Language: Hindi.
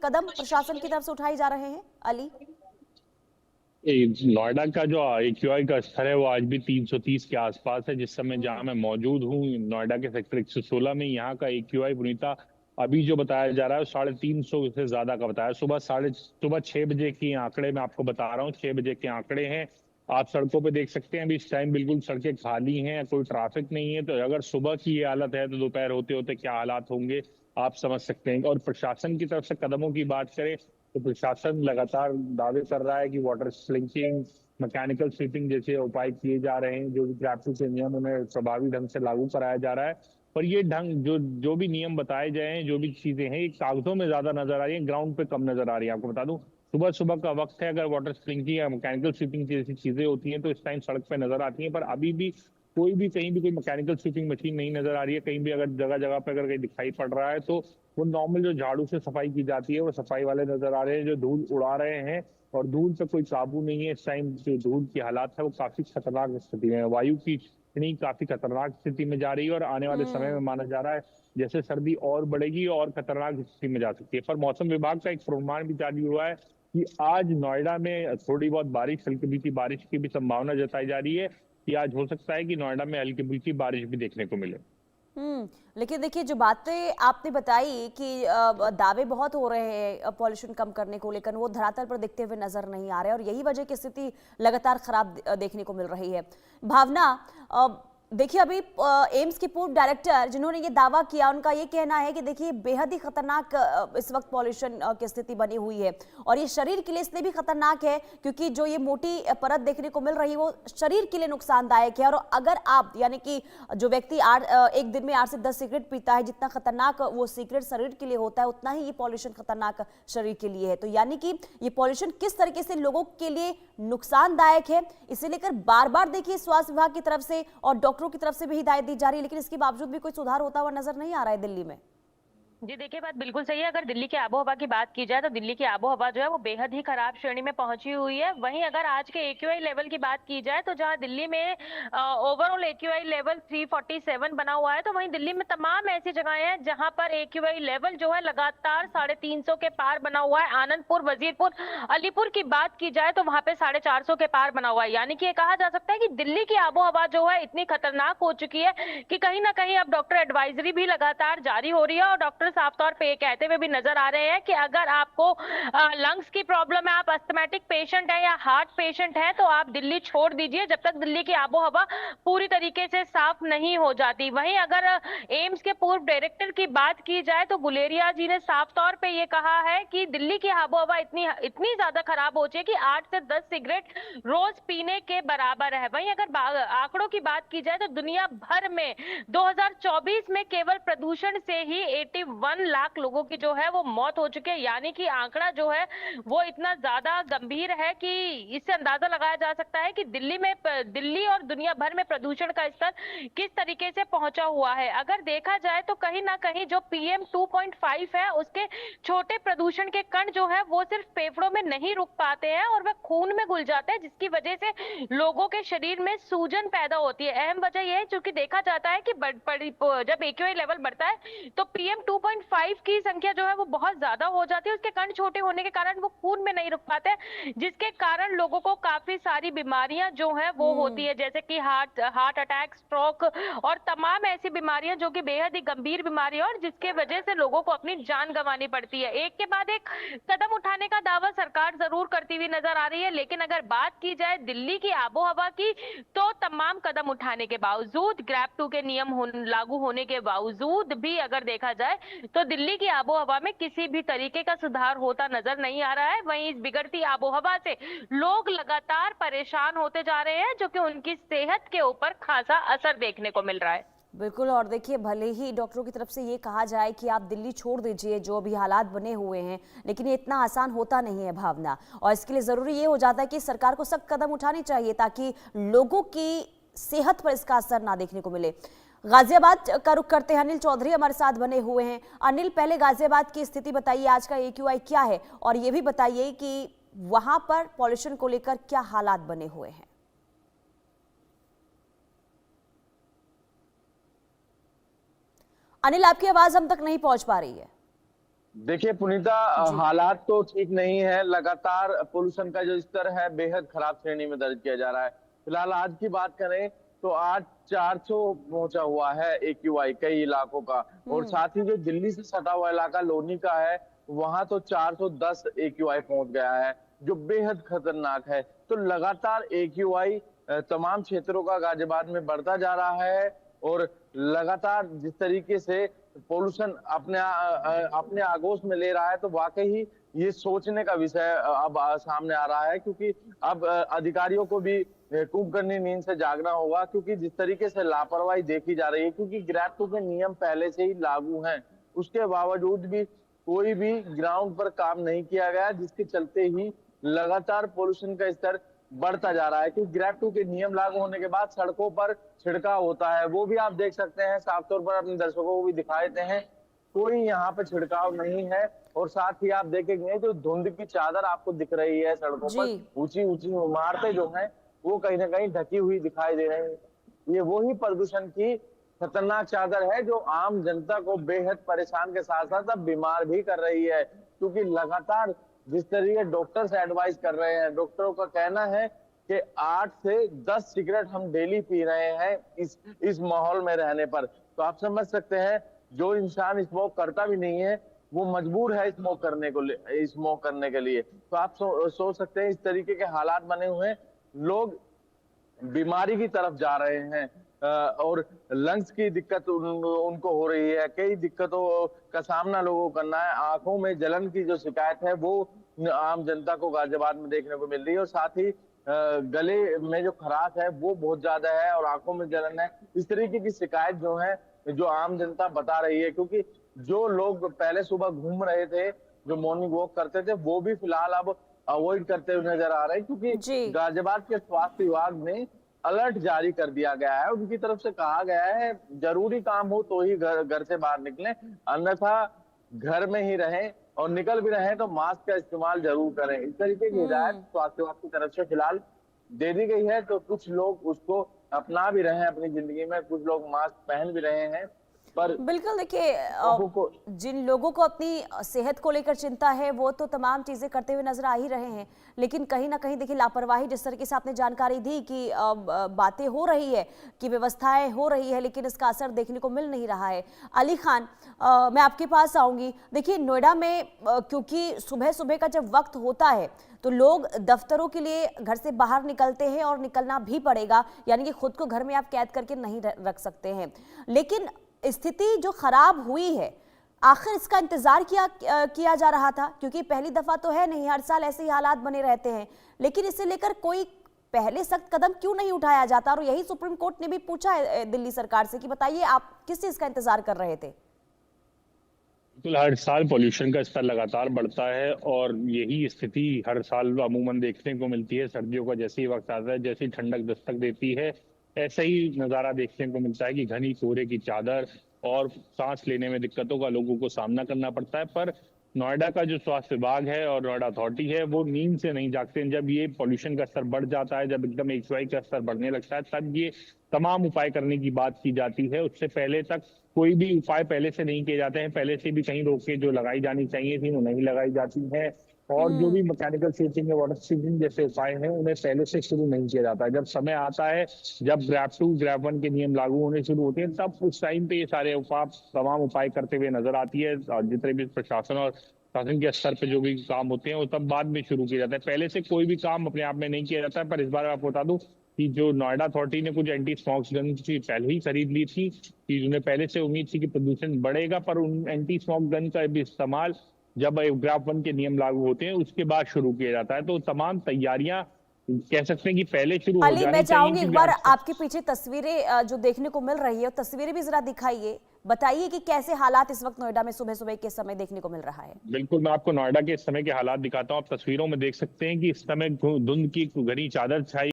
कदम प्रशासन की तरफ से उठाए जा रहे हैं अली? नोएडा का जो AQI का स्तर है वो आज भी 330 के आसपास है। जिस समय जहां मैं मौजूद हूँ नोएडा के सेक्टर 116 में, यहाँ का AQI पुनीता अभी जो बताया जा रहा है 350 से ज्यादा का बताया। सुबह 6 बजे की आंकड़े मैं आपको बता रहा हूँ, 6 बजे के आंकड़े हैं। आप सड़कों पे देख सकते हैं अभी इस टाइम बिल्कुल सड़कें खाली हैं, कोई ट्रैफिक नहीं है। तो अगर सुबह की ये हालत है तो दोपहर होते होते क्या हालात होंगे आप समझ सकते हैं। और प्रशासन की तरफ से कदमों की बात करें तो प्रशासन लगातार दावे कर रहा है कि वाटर स्लिंकिंग, मैकेनिकल स्वीपिंग जैसे उपाय किए जा रहे हैं। जो भी ट्रैफिक के नियम उन्हें प्रभावी ढंग से लागू कराया जा रहा है। पर ये ढंग जो जो भी नियम बताए गए हैं, जो भी चीजें हैं, ये कागजों में ज्यादा नजर आ रही है, ग्राउंड पे कम नजर आ रही है। आपको बता दूं सुबह सुबह का वक्त है, अगर वाटर स्प्रिंकिंग या मैकेनिकल स्वीपिंग जैसी चीजें होती हैं तो इस टाइम सड़क पे नजर आती हैं। पर अभी भी कोई भी कहीं भी कोई मैकेनिकल स्वीपिंग मशीन नहीं नजर आ रही है। कहीं भी अगर जगह जगह पे अगर कहीं दिखाई पड़ रहा है तो वो नॉर्मल जो झाड़ू से सफाई की जाती है वो सफाई वाले नजर आ रहे हैं जो धूल उड़ा रहे हैं। और धूल पे कोई काबू नहीं है। इस टाइम जो धूल की हालात है वो काफी खतरनाक स्थिति में है। वायु की इतनी काफी खतरनाक स्थिति में जा रही है और आने वाले समय में माना जा रहा है जैसे सर्दी और बढ़ेगी और खतरनाक स्थिति में जा सकती है। पर मौसम विभाग का एक पूर्वानुमान भी जारी हुआ है कि आज नोएडा में थोड़ी बहुत बारिश, हल्की फुल्की बारिश की भी संभावना जताई जा रही है कि आज हो सकता है कि नोएडा में हल्की फुल्की बारिश भी देखने को मिले। लेकिन देखिए जो बातें आपने बताई कि दावे बहुत हो रहे हैं पॉल्यूशन कम करने को लेकर, वो धरातल पर दिखते हुए नजर नहीं आ रहे और यही वजह की स्थिति लगातार खराब देखने को मिल रही है। भावना, देखिए अभी एम्स के पूर्व डायरेक्टर जिन्होंने ये दावा किया, उनका ये कहना है कि देखिए बेहद ही खतरनाक इस वक्त पॉल्यूशन की स्थिति बनी हुई है और ये शरीर के लिए इसलिए भी खतरनाक है क्योंकि जो ये मोटी परत देखने को मिल रही है वो शरीर के लिए नुकसानदायक है। और अगर आप यानी कि जो व्यक्ति एक दिन में 8 से 10 सिगरेट पीता है, जितना खतरनाक वो सिगरेट शरीर के लिए होता है उतना ही ये पॉल्यूशन खतरनाक शरीर के लिए है। तो यानी कि ये पॉल्यूशन किस तरीके से लोगों के लिए नुकसानदायक है, इसे लेकर बार बार देखिए स्वास्थ्य विभाग की तरफ से और डॉक्टरों की तरफ से भी हिदायत दी जा रही है, लेकिन इसके बावजूद भी कोई सुधार होता हुआ नजर नहीं आ रहा है दिल्ली में। जी देखिए, बात बिल्कुल सही है। अगर दिल्ली की आबोहवा की बात की जाए तो दिल्ली की आबोहवा जो है वो बेहद ही खराब श्रेणी में पहुंची हुई है। वहीं अगर आज के AQI लेवल की बात की जाए तो जहां दिल्ली में ओवरऑल AQI लेवल 347 बना हुआ है, तो वहीं दिल्ली में तमाम ऐसी जगहें हैं जहां पर AQI लेवल जो है लगातार 350 के पार बना हुआ है। आनंदपुर, वजीरपुर, अलीपुर की बात की जाए तो वहां पे 450 के पार बना हुआ है। यानी कि ये कहा जा सकता है कि दिल्ली की आबोहवा जो है इतनी खतरनाक हो चुकी है कि कहीं ना कहीं अब डॉक्टर एडवाइजरी भी लगातार जारी हो रही है और डॉक्टर साफ तौर पे ये कहते हुए भी नजर आ रहे हैं कि अगर आपको लंग्स की प्रॉब्लम है, आप अस्थमेटिक पेशेंट है या हार्ट पेशेंट है, तो आप दिल्ली छोड़ दीजिए जब तक दिल्ली की आबोहवा पूरी तरीके से साफ नहीं हो जाती। वहीं अगर एम्स के पूर्व डायरेक्टर की बात की जाए तो गुलेरिया जी ने साफ तौर पे ये कहा है कि दिल्ली की आबोहवा इतनी इतनी ज्यादा खराब हो चुकी है कि 8 से 10 सिगरेट रोज पीने के बराबर है। वहीं अगर आंकड़ों की बात की जाए तो दुनिया भर में 2024 में केवल प्रदूषण से ही 81 लाख लोगों की जो है वो मौत हो चुकी है। यानी कि आंकड़ा जो है वो इतना ज्यादा गंभीर है कि इससे अंदाजा लगाया जा सकता है कि दिल्ली और दुनिया भर में प्रदूषण का स्तर किस तरीके से पहुंचा हुआ है। अगर देखा जाए तो कहीं ना कहीं जो PM 2.5 है उसके छोटे प्रदूषण के कण जो है वो सिर्फ फेफड़ों में नहीं रुक पाते हैं और वह खून में घुल जाते हैं, जिसकी वजह से लोगों के शरीर में सूजन पैदा होती है। अहम वजह यह है क्योंकि देखा जाता है कि जब AQI लेवल बढ़ता है तो PM 2.5 की संख्या जो है वो बहुत ज्यादा हो जाती है। उसके कण छोटे होने के कारण वो खून में नहीं रुक पाते, जिसके कारण लोगों को काफी सारी बीमारियां जो है वो होती है, जैसे कि हार्ट अटैक, स्ट्रोक और तमाम ऐसी बीमारियां जो कि बेहद ही गंभीर बीमारियां और जिसके वजह से लोगों को अपनी जान गंवानी पड़ती है। एक के बाद एक कदम उठाने का दावा सरकार जरूर करती हुई नजर आ रही है, लेकिन अगर बात की जाए दिल्ली की आबोहवा की तो तमाम कदम उठाने के बावजूद, ग्रैब 2 के नियम लागू होने के बावजूद भी अगर देखा जाए तो दिल्ली की आबोहवा में किसी भी तरीके का सुधार होता नजर नहीं आ रहा है। वहीं इस बिगड़ती आबोहवा से लोग लगातार परेशान होते जा रहे हैं, जो कि उनकी सेहत के ऊपर खासा असर देखने को मिल रहा है। बिल्कुल। और देखिए भले ही डॉक्टरों की तरफ से ये कहा जाए कि आप दिल्ली छोड़ दीजिए जो भी हालात बने हुए हैं, लेकिन ये इतना आसान होता नहीं है भावना, और इसके लिए जरूरी ये हो जाता है कि सरकार को सख्त कदम उठाने चाहिए ताकि लोगों की सेहत पर इसका असर ना देखने को मिले। गाजियाबाद का रुख करते हैं, अनिल चौधरी हमारे साथ बने हुए हैं। अनिल, पहले गाजियाबाद की स्थिति बताइए, आज का AQI क्या है, और ये भी बताइए कि वहां पर पॉल्यूशन को लेकर क्या हालात बने हुए हैं। अनिल, आपकी आवाज हम तक नहीं पहुंच पा रही है। देखिए पुनीता, जी। हालात तो ठीक नहीं है। लगातार पोल्यूशन का जो स्तर है बेहद खराब श्रेणी में दर्ज किया जा रहा है। फिलहाल आज की बात करें तो आज 400 पहुंचा हुआ है AQI कई इलाकों का। और साथ ही जो दिल्ली से सटा हुआ इलाका लोनी का है, वहां तो 410 AQI पहुंच गया है, जो बेहद खतरनाक है। तो लगातार AQI तमाम क्षेत्रों का गाजियाबाद में बढ़ता जा रहा है। और लगातार जिस तरीके से पोल्यूशन अपने आगोश में ले रहा है, तो वाकई ही ये सोचने का विषय अब सामने आ रहा है। क्योंकि अब अधिकारियों को भी कुंभकर्णी नींद से जागना होगा, क्योंकि जिस तरीके से लापरवाही देखी जा रही है, क्योंकि ग्रैब टू के नियम पहले से ही लागू हैं, उसके बावजूद भी कोई भी ग्राउंड पर काम नहीं किया गया, जिसके चलते ही लगातार पोल्यूशन का स्तर बढ़ता जा रहा है। क्योंकि ग्रैब टू के नियम लागू होने के बाद सड़कों पर छिड़काव होता है, वो भी आप देख सकते हैं, साफ तौर पर अपने दर्शकों को भी दिखा देते हैं, कोई यहाँ पे छिड़काव नहीं है। और साथ ही आप देखेंगे जो धुंध की चादर आपको दिख रही है सड़कों पर, जी। ऊंची ऊंची इमारतें जो हैं वो कहीं ना कहीं ढकी हुई दिखाई दे रही है। ये वही प्रदूषण की खतरनाक चादर है जो आम जनता को बेहद परेशान के साथ साथ अब बीमार भी कर रही है। क्योंकि लगातार जिस तरीके डॉक्टर्स एडवाइस कर रहे हैं, डॉक्टरों का कहना है कि 8 से 10 सिगरेट हम डेली पी रहे हैं इस माहौल में रहने पर। तो आप समझ सकते हैं, जो इंसान स्मोक करता भी नहीं है वो मजबूर है स्मोक करने के लिए। तो आप सोच सकते हैं, इस तरीके के हालात बने हुए हैं, लोग बीमारी की तरफ जा रहे हैं। और लंग्स की दिक्कत उनको हो रही है, कई दिक्कतों का सामना लोगों को करना है। आंखों में जलन की जो शिकायत है वो आम जनता को गाजियाबाद में देखने को मिल रही है। और साथ ही गले में जो खराश है वो बहुत ज्यादा है और आंखों में जलन है। इस तरीके की शिकायत जो है जो आम जनता बता रही है। क्योंकि जो लोग पहले सुबह घूम रहे थे, जो मॉर्निंग वॉक करते थे, वो भी फिलहाल अब अवॉइड करते हुए नजर आ रहे हैं। क्योंकि जी। गाजियाबाद के स्वास्थ्य विभाग ने अलर्ट जारी कर दिया गया है। उनकी तरफ से कहा गया है जरूरी काम हो तो ही घर से बाहर निकलें, अन्यथा घर में ही रहें, और निकल भी रहे तो मास्क का इस्तेमाल जरूर करें। इस तरीके की हिदायत स्वास्थ्य विभाग की तरफ से फिलहाल दे दी गई है। तो कुछ लोग उसको अपना भी रहे हैं अपनी जिंदगी में, कुछ लोग मास्क पहन भी रहे हैं। पर बिल्कुल, देखिए जिन लोगों को अपनी सेहत को लेकर चिंता है वो तो तमाम चीजें करते हुए नजर आ ही रहे हैं, लेकिन कहीं ना कहीं देखिए लापरवाही, जिस तरीके से आपने जानकारी दी कि बातें हो रही है, कि व्यवस्थाएं हो रही है, लेकिन इसका असर देखने को मिल नहीं रहा है। अली खान, मैं आपके पास आऊंगी। देखिए नोएडा में क्योंकि सुबह सुबह का जब वक्त होता है तो लोग दफ्तरों के लिए घर से बाहर निकलते हैं, और निकलना भी पड़ेगा, यानी कि खुद को घर में आप कैद करके नहीं रख सकते हैं। लेकिन स्थिति जो खराब हुई है, आखिर इसका इंतजार किया जा रहा था? क्योंकि पहली दफा तो है नहीं, हर साल ऐसे ही हालात बने रहते हैं, लेकिन इसे लेकर कोई पहले सख्त कदम क्यों नहीं उठाया जाता? और यही सुप्रीम कोर्ट ने भी पूछा है दिल्ली सरकार से कि बताइए आप किस चीज का इंतजार कर रहे थे? बिल्कुल, हर साल पोल्यूशन का स्तर लगातार बढ़ता है और यही स्थिति हर साल अमूमन देखने को मिलती है। सर्दियों का जैसे ही वक्त आता है, जैसे ही ठंडक दस्तक देती है, ऐसा ही नज़ारा देखने को मिलता है कि घनी कोहरे की चादर और सांस लेने में दिक्कतों का लोगों को सामना करना पड़ता है। पर नोएडा का जो स्वास्थ्य विभाग है और नोएडा अथॉरिटी है वो नींद से नहीं जागते। जब ये पोल्यूशन का स्तर बढ़ जाता है, जब एकदम AQI का स्तर बढ़ने लगता है, तब ये तमाम उपाय करने की बात की जाती है। उससे पहले तक कोई भी उपाय पहले से नहीं किए जाते हैं। पहले से भी कहीं रोकें जो लगाई जानी चाहिए थी वो नहीं लगाई जाती है, और जो भी मैकेनिकल सीचिंग या वाटर सीचिंग जैसे उपाय हैं उन्हें पहले से शुरू नहीं किया जाता है। जब समय आता है, जब ग्रैब 2 ग्रैब 1 के नियम लागू होने शुरू होते हैं, तब उस टाइम पे ये सारे तमाम उपाय करते हुए नजर आती है। और जितने भी प्रशासन और शासन के स्तर पे जो भी काम होते हैं वो तब बाद में शुरू किया जाता है, पहले से कोई भी काम अपने आप में नहीं किया जाता है। पर इस बार आपको बता दूं कि जो नोएडा अथॉरिटी ने कुछ एंटी स्मोक गन पहले ही खरीद ली थी, कि उन्हें पहले से उम्मीद थी कि प्रदूषण बढ़ेगा, पर उन एंटी स्मोक गन का भी इस्तेमाल जब ग्रैब 1 के नियम लागू होते हैं उसके बाद शुरू किया जाता है। तो तमाम तैयारियां कह सकते हैं कि पहले शुरू हो अली, जानी मैं चाहूंगी चाहिए। एक बार आपके पीछे तस्वीरें जो देखने को मिल रही है, तस्वीरें भी जरा दिखाइए, बताइए कि कैसे हालात इस वक्त नोएडा में सुबह सुबह के समय देखने को मिल रहा है। बिल्कुल, मैं आपको नोएडा के इस समय के हालात दिखाता हूँ। आप तस्वीरों में देख सकते हैं कि इस समय धुंध की घनी चादर छाई